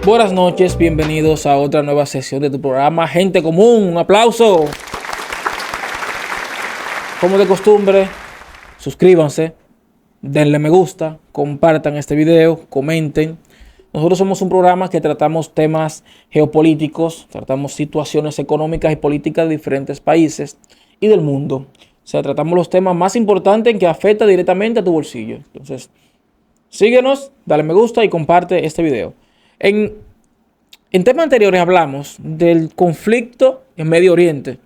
Buenas noches, bienvenidos a otra nueva sesión de tu programa Gente Común. Un aplauso. Como de costumbre, suscríbanse, denle me gusta, compartan este video, comenten. Nosotros somos un programa que tratamos temas geopolíticos, tratamos situaciones económicas y políticas de diferentes países y del mundo. O sea, tratamos los temas más importantes que afectan directamente a tu bolsillo. Entonces, síguenos, dale me gusta y comparte este video. En temas anteriores hablamos del conflicto en Medio Oriente,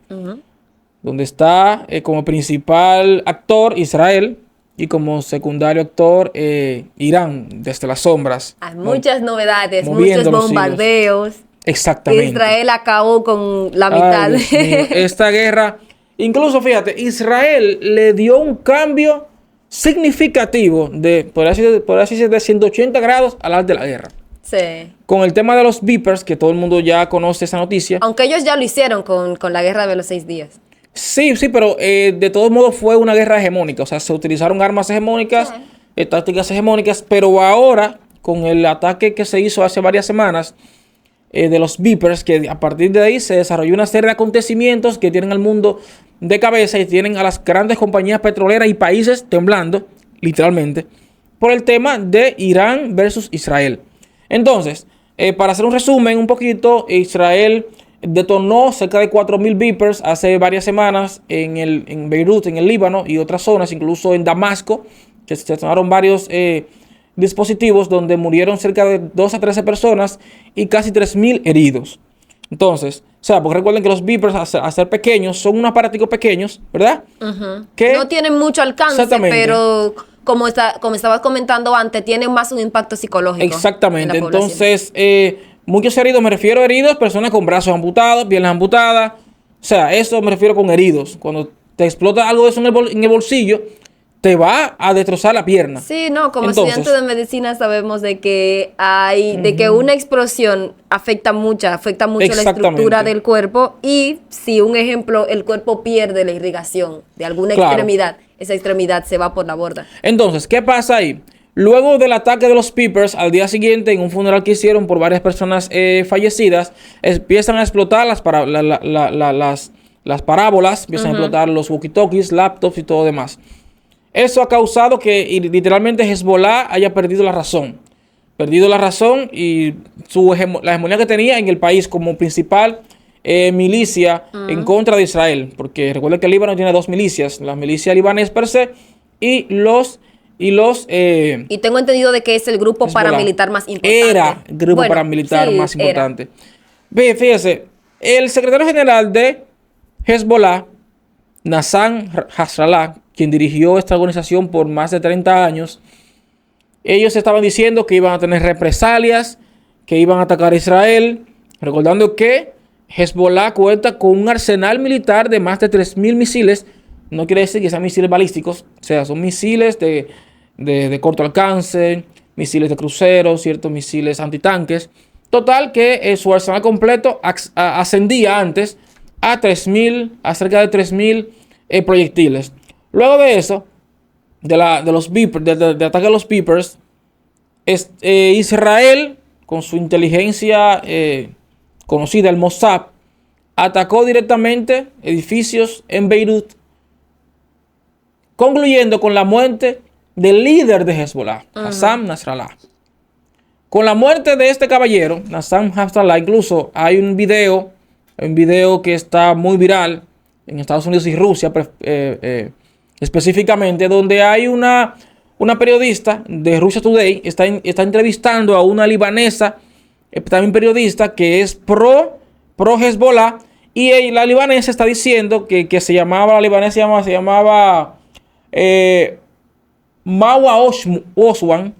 donde está como principal actor Israel y como secundario actor Irán, desde las sombras. Hay muchas novedades, muchos bombardeos. Exactamente. Israel acabó con la mitad. Ay, Dios mío, esta guerra, incluso fíjate, Israel le dio un cambio significativo de, por así decir, de 180 grados al arte de la guerra. Sí. Con el tema de los beepers, que todo el mundo ya conoce esa noticia. Aunque ellos ya lo hicieron con la guerra de los 6 días. Sí, pero de todos modos fue una guerra hegemónica. O sea, se utilizaron armas hegemónicas, tácticas hegemónicas, pero ahora, con el ataque que se hizo hace varias semanas de los beepers, que a partir de ahí se desarrolló una serie de acontecimientos que tienen al mundo de cabeza y tienen a las grandes compañías petroleras y países temblando, literalmente, por el tema de Irán versus Israel. Entonces, para hacer un resumen un poquito, Israel detonó cerca de 4.000 beepers hace varias semanas en Beirut, en el Líbano y otras zonas, incluso en Damasco, que se detonaron varios dispositivos donde murieron cerca de 2 a 13 personas y casi 3.000 heridos. Entonces, o sea, porque recuerden que los beepers, a ser pequeños, son unos aparaticos pequeños, ¿verdad? Que no tienen mucho alcance, pero como estabas comentando antes, tienen más un impacto psicológico. Exactamente. Entonces, muchos heridos, me refiero a heridos, personas con brazos amputados, piernas amputadas. O sea, eso me refiero con heridos. Cuando te explota algo de eso en el bolsillo, te va a destrozar la pierna. Sí, no, como estudiantes de medicina sabemos de que una explosión afecta mucho la estructura del cuerpo, y si un ejemplo, el cuerpo pierde la irrigación de alguna extremidad, esa extremidad se va por la borda. እንtonces, ¿qué pasa ahí? Luego del ataque de los beepers, al día siguiente, en un funeral que hicieron por varias personas fallecidas, empiezan a explotar las parábolas, empiezan a explotar los walkie-talkies, laptops y todo demás. Eso ha causado que literalmente Hezbollah haya perdido la razón. Y la hegemonía que tenía en el país como principal milicia en contra de Israel. Porque recuerden que el Líbano tiene 2 milicias. La milicia libanés per se y y tengo entendido de que es el grupo paramilitar más importante. Era el grupo paramilitar más importante. Ve, fíjese, el secretario general de Hezbollah, Nassan Nasrallah, quien dirigió esta organización por más de 30 años, ellos estaban diciendo que iban a tener represalias, que iban a atacar a Israel, recordando que Hezbollah cuenta con un arsenal militar de más de 3.000 misiles. No quiere decir que sean misiles balísticos, o sea, son misiles de corto alcance, misiles de crucero, ciertos misiles antitanques. Total que su arsenal completo ascendía antes a cerca de 3.000 proyectiles. Luego de eso, de ataque a los beepers, Israel, con su inteligencia conocida, el Mossad, atacó directamente edificios en Beirut, concluyendo con la muerte del líder de Hezbollah, Hassan Nasrallah. Con la muerte de este caballero, Hassan Nasrallah, incluso hay un video que está muy viral en Estados Unidos y Rusia, específicamente, donde hay una periodista de Russia Today, está entrevistando a una libanesa, también periodista, que es pro Hezbollah, y la libanesa está diciendo que se llamaba Mawa Oswan.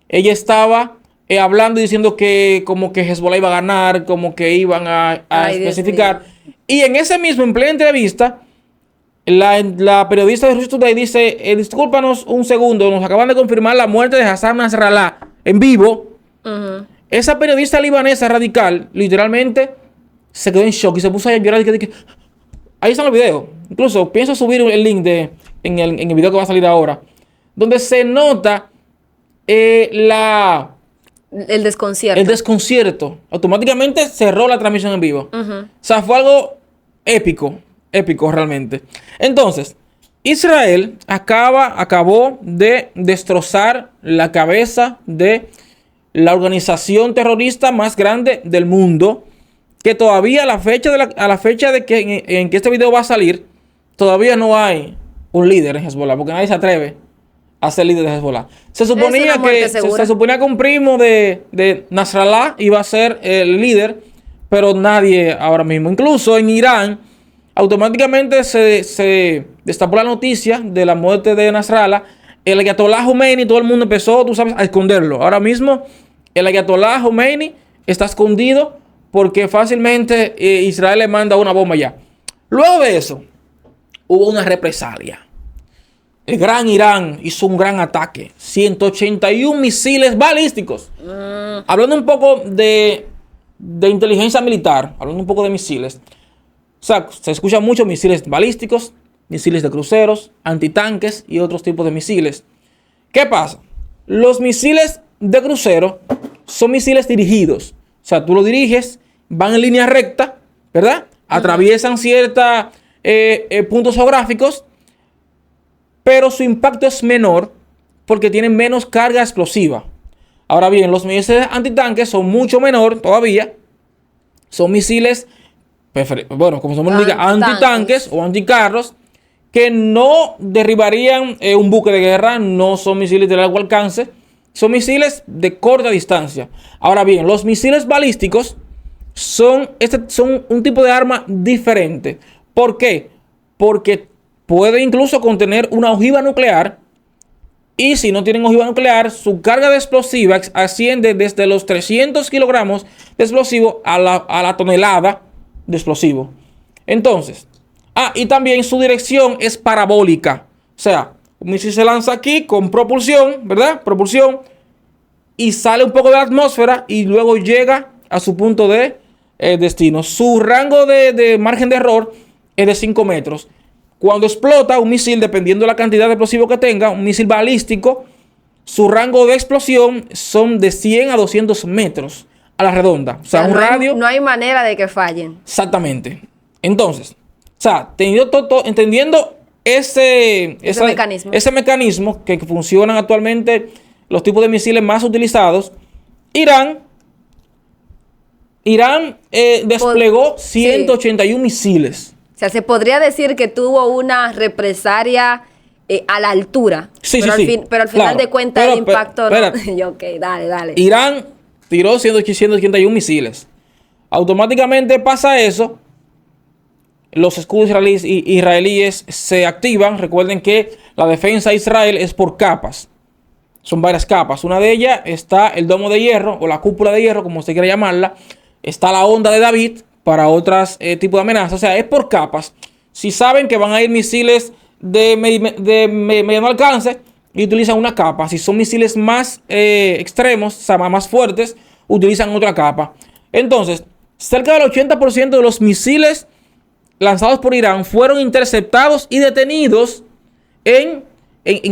Ella estaba hablando y diciendo que como que Hezbollah iba a ganar, como que iban a especificar. Y en plena entrevista, la periodista de Russia Today dice, discúlpanos un segundo, nos acaban de confirmar la muerte de Hassan Nasrallah en vivo. Esa periodista libanesa radical, literalmente, se quedó en shock y se puso a llorar. Ahí están los videos. Incluso pienso subir el link en el video que va a salir ahora, donde se nota El desconcierto. El desconcierto. Automáticamente cerró la transmisión en vivo. O sea, fue algo épico realmente. Entonces, Israel acabó de destrozar la cabeza de la organización terrorista más grande del mundo, que todavía a la fecha de que en que este video va a salir, todavía no hay un líder en Hezbollah, porque nadie se atreve a ser líder de Hezbollah. Se suponía que un primo de Nasrallah iba a ser el líder, pero nadie ahora mismo. Incluso en Irán, automáticamente se destapó la noticia de la muerte de Nasrallah. El Ayatollah Khomeini, todo el mundo empezó, tú sabes, a esconderlo. Ahora mismo, el Ayatollah Khomeini está escondido porque fácilmente Israel le manda una bomba ya. Luego de eso, hubo una represalia. El gran Irán hizo un gran ataque. 181 misiles balísticos. Hablando un poco de inteligencia militar, hablando un poco de misiles. O sea, se escuchan muchos misiles balísticos, misiles de cruceros, antitanques y otros tipos de misiles. ¿Qué pasa? Los misiles de crucero son misiles dirigidos. O sea, tú lo diriges, van en línea recta, ¿verdad? Atraviesan ciertos puntos geográficos, pero su impacto es menor porque tienen menos carga explosiva. Ahora bien, los misiles antitanques son mucho menor todavía. Son misiles, bueno, como se llama, antitanques o anticarros, que no derribarían un buque de guerra, no son misiles de largo alcance, son misiles de corta distancia. Ahora bien, los misiles balísticos son un tipo de arma diferente. ¿Por qué? Porque puede incluso contener una ojiva nuclear, y si no tienen ojiva nuclear, su carga de explosiva asciende desde los 300 kilogramos de explosivo a la tonelada de explosivo. Entonces, y también su dirección es parabólica. O sea, un misil se lanza aquí con propulsión, ¿verdad? Propulsión, y sale un poco de la atmósfera y luego llega a su punto de destino. Su rango de margen de error es de 5 metros. Cuando explota un misil, dependiendo de la cantidad de explosivo que tenga, un misil balístico, su rango de explosión son de 100 a 200 metros a la redonda. O sea, un radio. No hay manera de que fallen. Exactamente. Entonces, o sea, entendiendo ese mecanismo que funcionan actualmente los tipos de misiles más utilizados, Irán desplegó 181 misiles. O sea, se podría decir que tuvo una represalia a la altura. Sí, pero al final de cuentas el impacto no. Ok, dale. Irán tiró 181 misiles. Automáticamente pasa eso. Los escudos israelíes se activan. Recuerden que la defensa de Israel es por capas. Son varias capas. Una de ellas está el domo de hierro o la cúpula de hierro, como usted quiera llamarla. Está la onda de David para otros tipos de amenazas. O sea, es por capas. Si saben que van a ir misiles de mediano alcance, y utilizan una capa. Si son misiles más extremos, o sea, más fuertes, utilizan otra capa. Entonces, cerca del 80% de los misiles lanzados por Irán fueron interceptados y detenidos en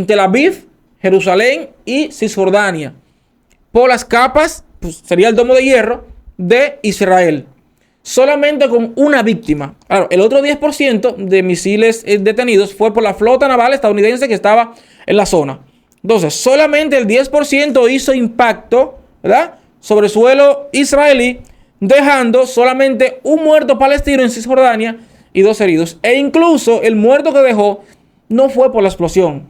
Tel Aviv, Jerusalén y Cisjordania por las capas, pues sería el domo de hierro de Israel. Solamente con una víctima. Claro, el otro 10% de misiles detenidos fue por la flota naval estadounidense que estaba en la zona. Entonces, solamente el 10% hizo impacto, ¿verdad?, sobre suelo israelí, dejando solamente un muerto palestino en Cisjordania y 2 heridos. E incluso el muerto que dejó no fue por la explosión.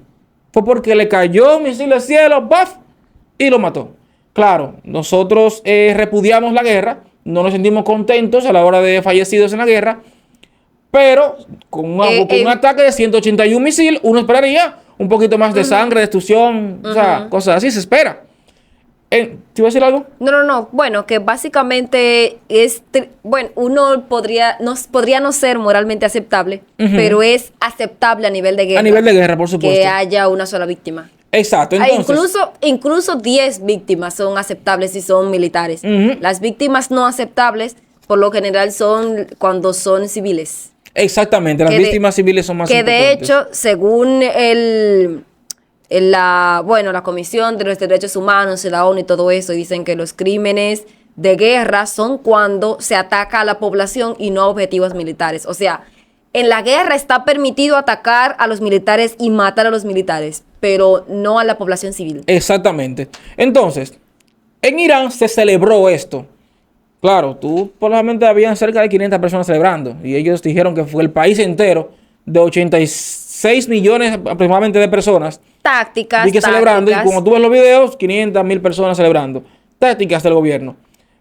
Fue porque le cayó un misil al cielo, ¡baf!, y lo mató. Claro, nosotros repudiamos la guerra. No nos sentimos contentos a la hora de fallecidos en la guerra, pero con un ataque de 181 misiles, uno esperaría un poquito más de sangre, destrucción, o sea, cosas así se espera. ¿Te iba a decir algo? No. Bueno, que básicamente uno podría no ser moralmente aceptable, pero es aceptable a nivel de guerra. A nivel de guerra, por supuesto. Que haya una sola víctima. Exacto. Entonces, incluso 10 víctimas son aceptables si son militares. Las víctimas no aceptables, por lo general, son cuando son civiles. Exactamente, las víctimas civiles son más importantes. Que de hecho, según la Comisión de los Derechos Humanos, la ONU y todo eso, dicen que los crímenes de guerra son cuando se ataca a la población y no a objetivos militares. O sea, en la guerra está permitido atacar a los militares y matar a los militares, pero no a la población civil. Exactamente. Entonces, en Irán se celebró esto. Claro, probablemente habían cerca de 500 personas celebrando y ellos dijeron que fue el país entero de 86 millones aproximadamente de personas. Tácticas. Celebrando, y como tú ves los videos, 500.000 personas celebrando. Tácticas del gobierno.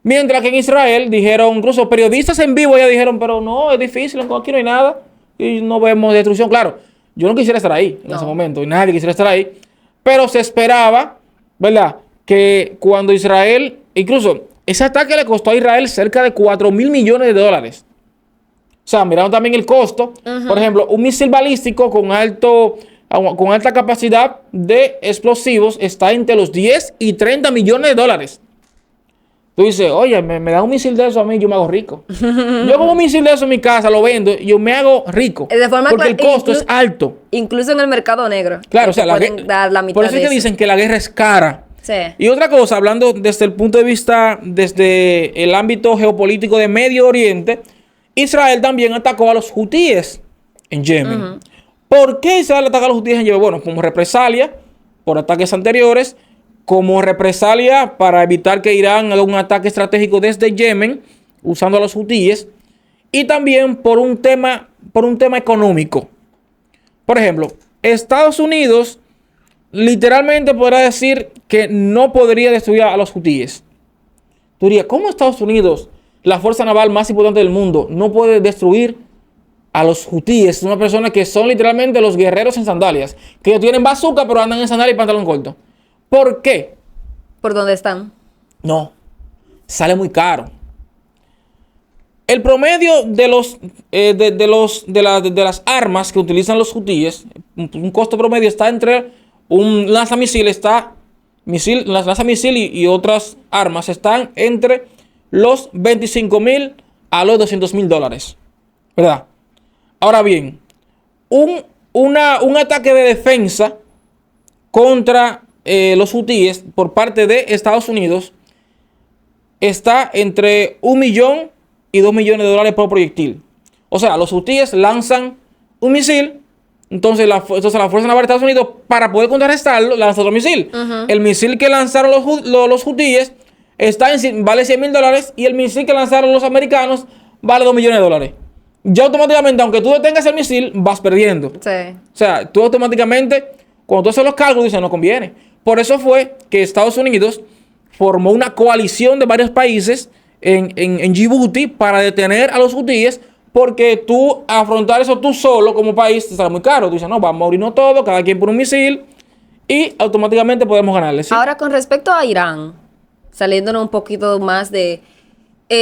Mientras que en Israel dijeron, incluso periodistas en vivo ya dijeron, pero no, es difícil, aquí no hay nada y no vemos destrucción. Claro, yo no quisiera estar ahí en ese momento y nadie quisiera estar ahí, pero se esperaba, ¿verdad?, que cuando Israel, incluso ese ataque le costó a Israel cerca de 4.000 millones de dólares. O sea, miraron también el costo. Por ejemplo, un misil balístico con alta capacidad de explosivos está entre los 10 y 30 millones de dólares. Tú dices, oye, me da un misil de eso a mí, yo me hago rico. Yo como un misil de eso en mi casa, lo vendo y yo me hago rico. De forma porque el costo es alto. Incluso en el mercado negro. Claro, o sea, dar la mitad por eso es que dicen que la guerra es cara. Sí. Y otra cosa, hablando desde el punto de vista, desde el ámbito geopolítico de Medio Oriente, Israel también atacó a los hutíes en Yemen. ¿Por qué Israel ataca a los hutíes en Yemen? Bueno, como represalia por ataques anteriores, como represalia para evitar que Irán haga un ataque estratégico desde Yemen, usando a los hutíes, y también por un tema económico. Por ejemplo, Estados Unidos literalmente podrá decir que no podría destruir a los hutíes. Tú dirías, ¿cómo Estados Unidos, la fuerza naval más importante del mundo, no puede destruir a los hutíes? Una persona que son literalmente los guerreros en sandalias, que ellos tienen bazooka pero andan en sandalias y pantalón corto. ¿Por qué? ¿Por dónde están? No, sale muy caro. El promedio de las armas que utilizan los hutíes, un costo promedio está entre un lanzamisil, lanzamisil y otras armas están entre los 25.000 a los 200.000 dólares, ¿verdad? Ahora bien, un ataque de defensa contra los hutíes por parte de Estados Unidos está entre 1 millón y 2 millones de dólares por proyectil. O sea, los hutíes lanzan un misil, entonces la Fuerza Naval de Estados Unidos, para poder contrarrestarlo, lanza otro misil. El misil que lanzaron los hutíes vale 100 mil dólares y el misil que lanzaron los americanos vale 2 millones de dólares. Ya automáticamente, aunque tú detengas el misil, vas perdiendo. Sí. O sea, tú automáticamente, cuando tú haces los cálculos, dices, no conviene. Por eso fue que Estados Unidos formó una coalición de varios países en Djibouti para detener a los hutíes, porque tú afrontar eso tú solo como país te sale muy caro. Tú dices, no, vamos a morirnos todos, cada quien por un misil, y automáticamente podemos ganarle. ¿Sí? Ahora, con respecto a Irán, saliéndonos un poquito más de...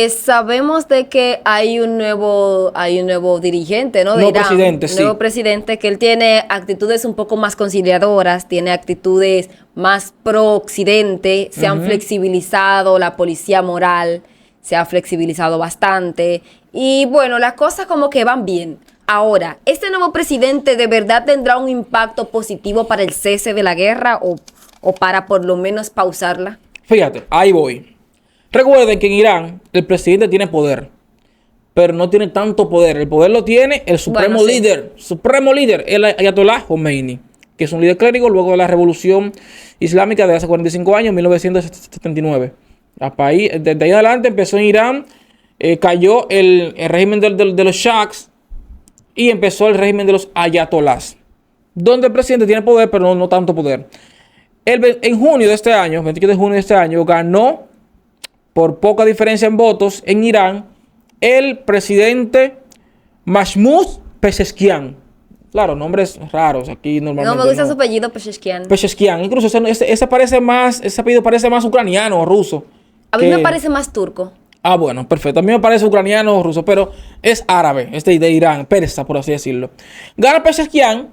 sabemos de que hay un nuevo dirigente, ¿no? De Irán, presidente, sí. Nuevo presidente, que él tiene actitudes un poco más conciliadoras, tiene actitudes más pro-occidente, se han flexibilizado, la policía moral se ha flexibilizado bastante. Y bueno, las cosas como que van bien. Ahora, ¿este nuevo presidente de verdad tendrá un impacto positivo para el cese de la guerra o para por lo menos pausarla? Fíjate, ahí voy. Recuerden que en Irán el presidente tiene poder, pero no tiene tanto poder. El poder lo tiene el supremo líder, el Ayatollah Khomeini, que es un líder clérigo luego de la revolución islámica de hace 45 años, 1979. Desde ahí adelante empezó en Irán, cayó el régimen de los shahs y empezó el régimen de los ayatollahs, donde el presidente tiene poder, pero no tanto poder. En junio de este año, 28 de junio de este año, ganó por poca diferencia en votos en Irán el presidente Mahmoud Pezeshkian. Claro, nombres raros aquí normalmente. No me gusta su apellido, Pezeshkian. Pezeshkian. Incluso ese apellido parece más ucraniano o ruso. A mí me parece más turco. Ah, bueno, perfecto. A mí me parece ucraniano o ruso, pero es árabe, de Irán, persa, por así decirlo. Gana Pezeshkian,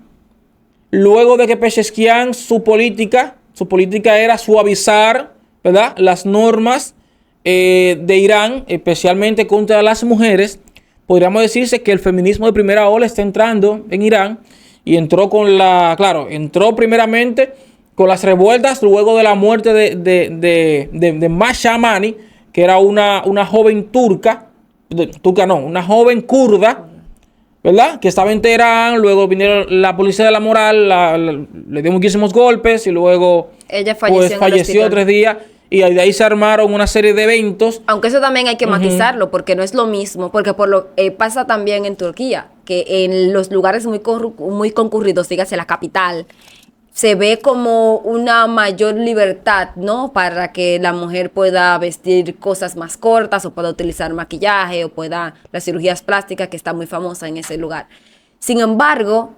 luego de que Pezeshkian, su política era suavizar, ¿verdad?, las normas de Irán, especialmente contra las mujeres. Podríamos decirse que el feminismo de primera ola está entrando en Irán y entró entró primeramente con las revueltas luego de la muerte de Mahsa Amini, que era una joven una joven kurda, ¿verdad? Que estaba en Teherán, luego vinieron la policía de la moral, le dio muchísimos golpes y luego ella falleció 3 días. Y de ahí se armaron una serie de eventos. Aunque eso también hay que matizarlo, porque no es lo mismo, porque pasa también en Turquía, que en los lugares muy concurridos, dígase la capital, se ve como una mayor libertad, ¿no? Para que la mujer pueda vestir cosas más cortas, o pueda utilizar maquillaje, o pueda las cirugías plásticas, que está muy famosa en ese lugar. Sin embargo,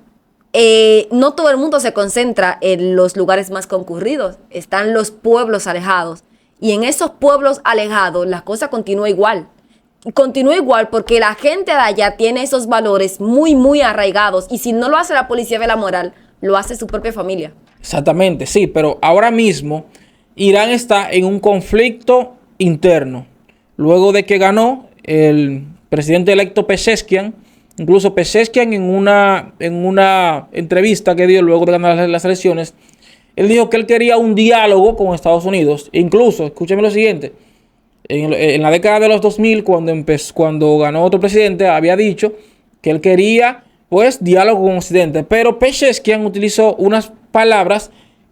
no todo el mundo se concentra en los lugares más concurridos. Están los pueblos alejados. Y en esos pueblos alejados la cosa continúa igual. Continúa igual porque la gente de allá tiene esos valores muy, muy arraigados. Y si no lo hace la policía de la moral, lo hace su propia familia. Exactamente, sí. Pero ahora mismo Irán está en un conflicto interno. Luego de que ganó el presidente electo Pezeshkian. Incluso Pezeshkian en una entrevista que dio luego de ganar las elecciones, él dijo que él quería un diálogo con Estados Unidos. E incluso, escúchame lo siguiente, en la década de los 2000, cuando ganó otro presidente, había dicho que él quería, pues, diálogo con Occidente. Pero Pezeshkian utilizó unas palabras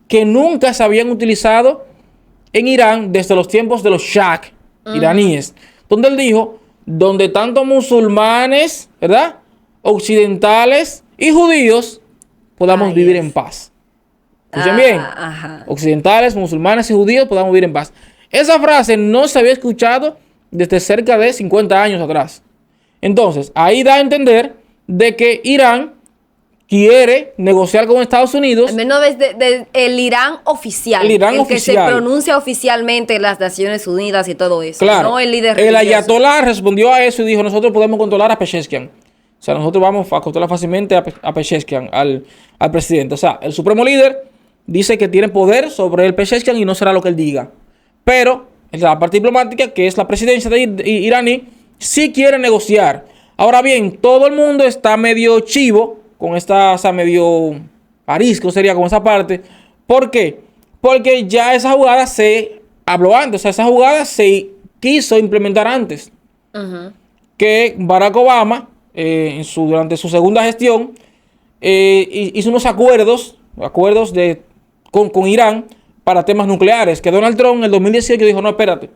que nunca se habían utilizado en Irán desde los tiempos de los Shah iraníes, donde él dijo: donde tanto musulmanes, ¿verdad?, occidentales y judíos podamos vivir en paz. Escuchen bien. Occidentales, musulmanes y judíos podamos vivir en paz. Esa frase no se había escuchado desde cerca de 50 años atrás. Entonces, ahí da a entender de que Irán quiere negociar con Estados Unidos. Al menos desde el Irán oficial. El Irán que se pronuncia oficialmente en las Naciones Unidas y todo eso. Claro. No el líder religioso. El ayatolá respondió a eso y dijo: nosotros podemos controlar a Pezeshkian. O sea, nosotros vamos a controlar fácilmente a Pezeshkian, al presidente. O sea, el supremo líder dice que tiene poder sobre el Pezeshkian y no será lo que él diga. Pero la parte diplomática, que es la presidencia iraní, sí quiere negociar. Ahora bien, todo el mundo está medio chivo con esta, o sea, medio arisco sería con esa parte. ¿Por qué? Porque ya esa jugada se habló antes. O sea, esa jugada se quiso implementar antes. Que Barack Obama, durante su segunda gestión, hizo unos acuerdos con Irán para temas nucleares. Que Donald Trump en el 2018 dijo: no, espérate,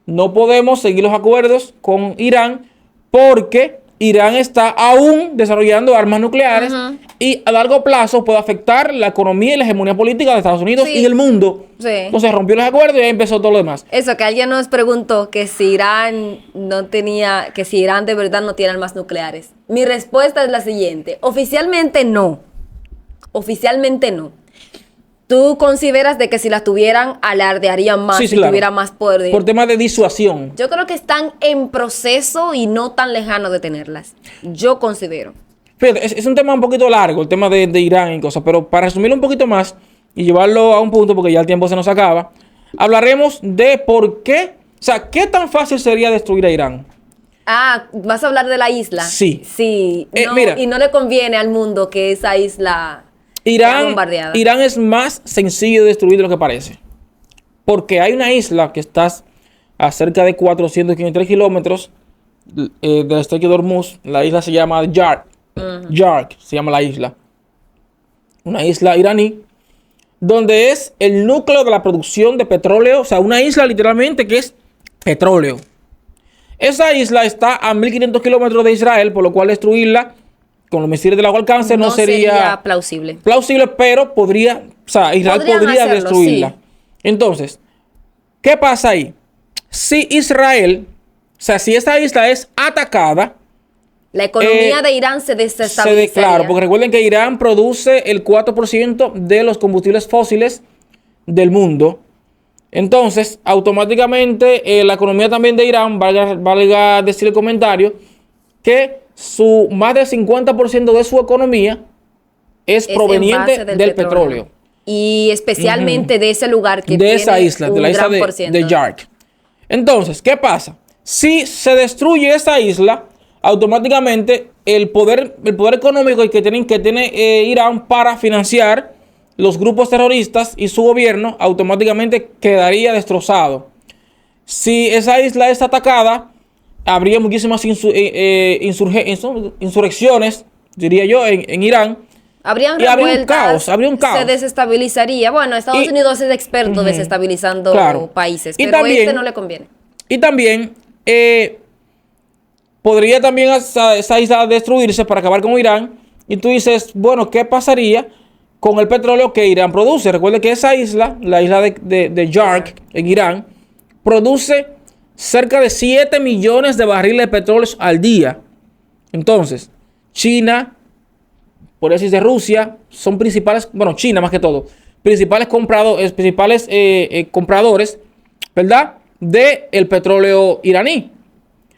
no podemos seguir los acuerdos con Irán porque Irán está aún desarrollando armas nucleares y a largo plazo puede afectar la economía y la hegemonía política de Estados Unidos y del mundo. Entonces rompió los acuerdos y ahí empezó todo lo demás. Eso, que alguien nos preguntó que si Irán de verdad no tiene armas nucleares. Mi respuesta es la siguiente: oficialmente no. Oficialmente no. ¿Tú consideras de que si las tuvieran alardearían más, si tuviera más poder? Por tema de disuasión. Yo creo que están en proceso y no tan lejanos de tenerlas. Yo considero. Fíjate, es un tema un poquito largo, el tema de Irán y cosas, pero para resumirlo un poquito más y llevarlo a un punto, porque ya el tiempo se nos acaba, hablaremos de por qué, o sea, qué tan fácil sería destruir a Irán. Ah, ¿vas a hablar de la isla? Sí. Sí. No, mira, y no le conviene al mundo que esa isla... Irán es más sencillo de destruir de lo que parece. Porque hay una isla que está a cerca de 453 kilómetros del estrecho de Hormuz. La isla se llama Yark. Yark se llama la isla. Una isla iraní. Donde es el núcleo de la producción de petróleo. O sea, una isla literalmente que es petróleo. Esa isla está a 1500 kilómetros de Israel, por lo cual destruirla con los misiles de largo alcance no sería plausible. Plausible, pero Israel podría destruirla. Sí. Entonces, ¿qué pasa ahí? Si Israel, si esta isla es atacada, la economía de Irán se desestabilizaría. Claro, porque recuerden que Irán produce el 4% de los combustibles fósiles del mundo. Entonces, automáticamente, la economía también de Irán, valga decir el comentario, que más del 50% de su economía es proveniente del petróleo. Y especialmente de ese lugar que de esa isla, de la isla de Yark. Entonces, ¿qué pasa? Si se destruye esa isla, automáticamente el poder económico que tiene Irán para financiar los grupos terroristas y su gobierno automáticamente quedaría destrozado. Si esa isla es atacada, habría muchísimas insurrecciones, diría yo, en Irán. Habría un caos. Se desestabilizaría. Bueno, Estados Unidos es experto desestabilizando países, pero también, no le conviene. Y también podría también esa isla destruirse para acabar con Irán. Y tú dices, bueno, ¿qué pasaría con el petróleo que Irán produce? Recuerde que esa isla, la isla de Yark en Irán, produce cerca de 7 millones de barriles de petróleo al día. Entonces, China, por decir de Rusia, son principales, bueno, China más que todo, principales compradores, ¿verdad?, del petróleo iraní.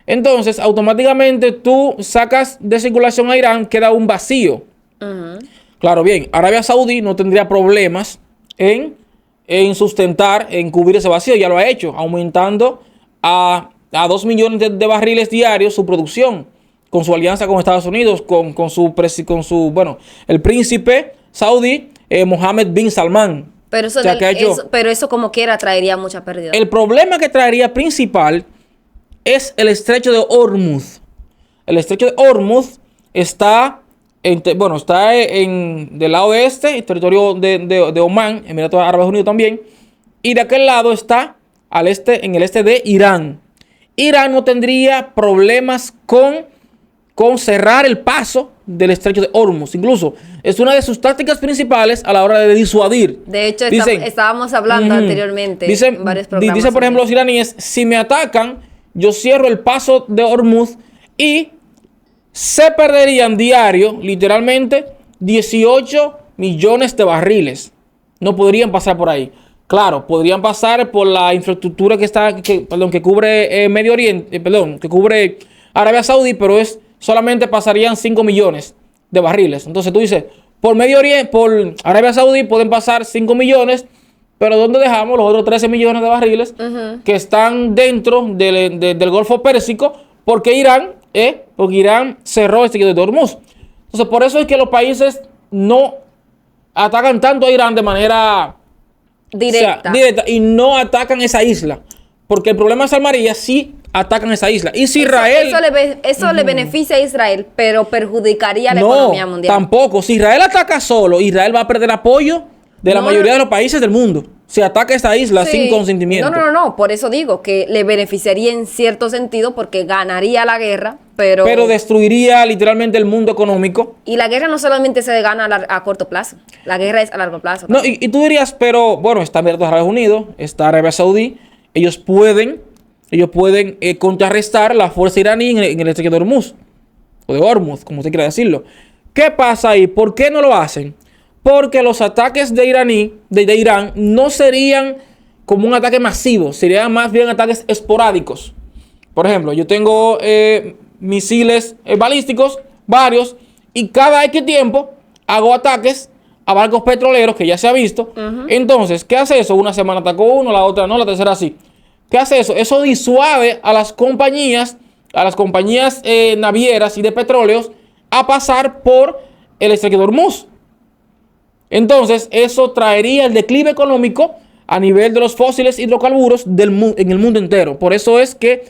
Entonces, automáticamente tú sacas de circulación a Irán, queda un vacío. Claro, bien, Arabia Saudí no tendría problemas en sustentar, en cubrir ese vacío. Ya lo ha hecho, aumentando a 2 millones de barriles diarios su producción, con su alianza con Estados Unidos, con su el príncipe saudí, Mohammed bin Salman. Pero eso como quiera traería mucha pérdida. El problema que traería principal es el estrecho de Hormuz. El estrecho de Hormuz está del lado este, el territorio de Omán, Emiratos Árabes Unidos también, y de aquel lado está en el este de Irán. Irán no tendría problemas con cerrar el paso del estrecho de Hormuz. Incluso es una de sus tácticas principales a la hora de disuadir. De hecho, estábamos hablando anteriormente en varios programas. Dicen, por ejemplo, los iraníes, si me atacan, yo cierro el paso de Hormuz y se perderían diario, literalmente, 18 millones de barriles. No podrían pasar por ahí. Claro, podrían pasar por la infraestructura que cubre Medio Oriente, que cubre Arabia Saudí, pero solamente pasarían 5 millones de barriles. Entonces tú dices, por Medio Oriente, por Arabia Saudí pueden pasar 5 millones, pero ¿dónde dejamos los otros 13 millones de barriles que están dentro del Golfo Pérsico? Porque Irán cerró este estrecho de Hormuz. Entonces, por eso es que los países no atacan tanto a Irán de manera directa y no atacan esa isla. Porque el problema de Sal María sí atacan esa isla. Y si Israel... Eso le beneficia a Israel, pero perjudicaría a la economía mundial. Tampoco. Si Israel ataca solo, Israel va a perder apoyo de la mayoría de los países del mundo. Se ataca esta isla sin consentimiento. No. Por eso digo que le beneficiaría en cierto sentido porque ganaría la guerra, pero destruiría literalmente el mundo económico. Y la guerra no solamente se gana a corto plazo. La guerra es a largo plazo. No, y tú dirías, pero bueno, está Emiratos Árabes Unidos, está Arabia Saudí. Ellos pueden contrarrestar la fuerza iraní en el estrecho de Hormuz. O de Hormuz, como usted quiera decirlo. ¿Qué pasa ahí? ¿Por qué no lo hacen? Porque los ataques de Irán no serían como un ataque masivo, serían más bien ataques esporádicos. Por ejemplo, yo tengo misiles balísticos, varios, y cada X tiempo hago ataques a barcos petroleros, que ya se ha visto. Entonces, ¿qué hace eso? Una semana atacó uno, la otra no, la tercera así. ¿Qué hace eso? Eso disuade a las compañías navieras y de petróleos a pasar por el estrecho de Hormuz. Entonces, eso traería el declive económico a nivel de los fósiles hidrocarburos en el mundo entero. Por eso es que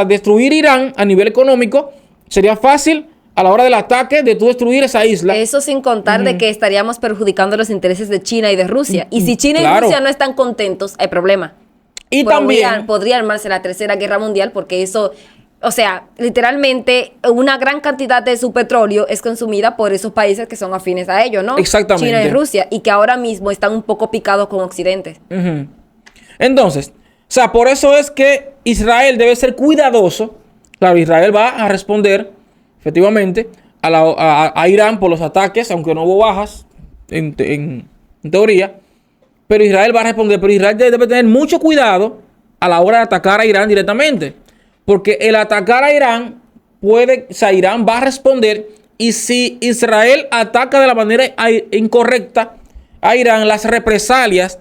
destruir Irán a nivel económico sería fácil a la hora del ataque de tú destruir esa isla. Eso sin contar de que estaríamos perjudicando los intereses de China y de Rusia. Y si China y Rusia no están contentos, hay problema. Y también podría armarse la Tercera Guerra Mundial porque eso... O sea, literalmente una gran cantidad de su petróleo es consumida por esos países que son afines a ello, ¿no? Exactamente. China y Rusia, y que ahora mismo están un poco picados con Occidente. Entonces, por eso es que Israel debe ser cuidadoso. Claro, Israel va a responder, efectivamente, a Irán por los ataques, aunque no hubo bajas, en teoría. Pero Israel va a responder. Pero Israel debe tener mucho cuidado a la hora de atacar a Irán directamente. Porque el atacar a Irán Irán va a responder, y si Israel ataca de la manera incorrecta a Irán, las represalias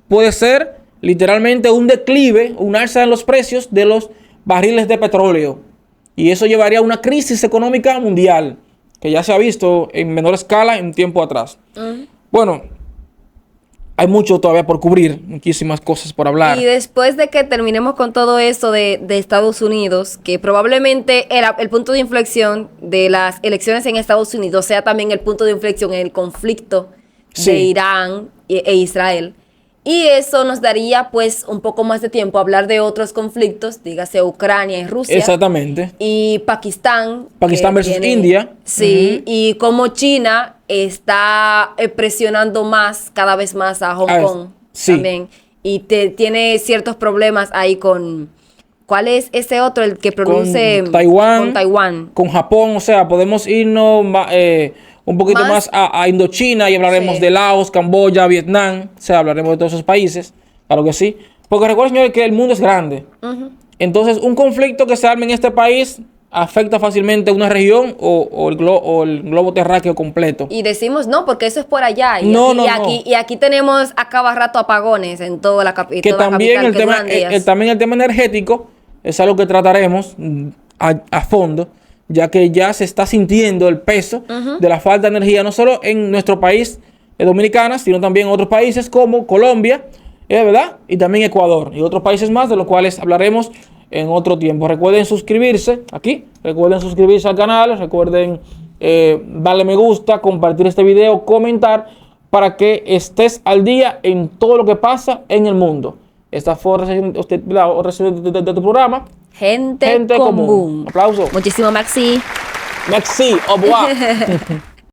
puede ser literalmente un declive, un alza en los precios de los barriles de petróleo. y eso llevaría a una crisis económica mundial, que ya se ha visto en menor escala en tiempo atrás. Bueno, hay mucho todavía por cubrir, muchísimas cosas por hablar. Y después de que terminemos con todo eso de Estados Unidos, que probablemente el punto de inflexión de las elecciones en Estados Unidos sea también el punto de inflexión en el conflicto de Irán e Israel. Y eso nos daría pues un poco más de tiempo a hablar de otros conflictos, dígase Ucrania y Rusia. Exactamente. Y Pakistán. Pakistán versus India. Sí, y cómo China está presionando cada vez más a Hong Kong también. Y tiene ciertos problemas ahí con... ¿Cuál es ese otro? El que produce... Con Taiwán. Con Taiwán. Con Japón. O sea, podemos irnos un poquito más a Indochina y hablaremos de Laos, Camboya, Vietnam. O sea, hablaremos de todos esos países. Claro que sí. Porque recuerden, señores, que el mundo es grande. Entonces, un conflicto que se arme en este país afecta fácilmente a una región o el globo terráqueo completo. Y decimos no, porque eso es por allá. Y aquí tenemos a cada rato apagones en toda la capital. Que también también el tema energético es algo que trataremos a fondo, ya que ya se está sintiendo el peso de la falta de energía, no solo en nuestro país, Dominicana, sino también en otros países como Colombia, ¿verdad? Y también Ecuador y otros países más, de los cuales hablaremos en otro tiempo. Recuerden suscribirse aquí, recuerden suscribirse al canal, recuerden darle me gusta, compartir este video, comentar, para que estés al día en todo lo que pasa en el mundo. Esta fue la reseña de tu programa. Gente común. Aplauso. Muchísimo, Maxi. Maxi, au revoir.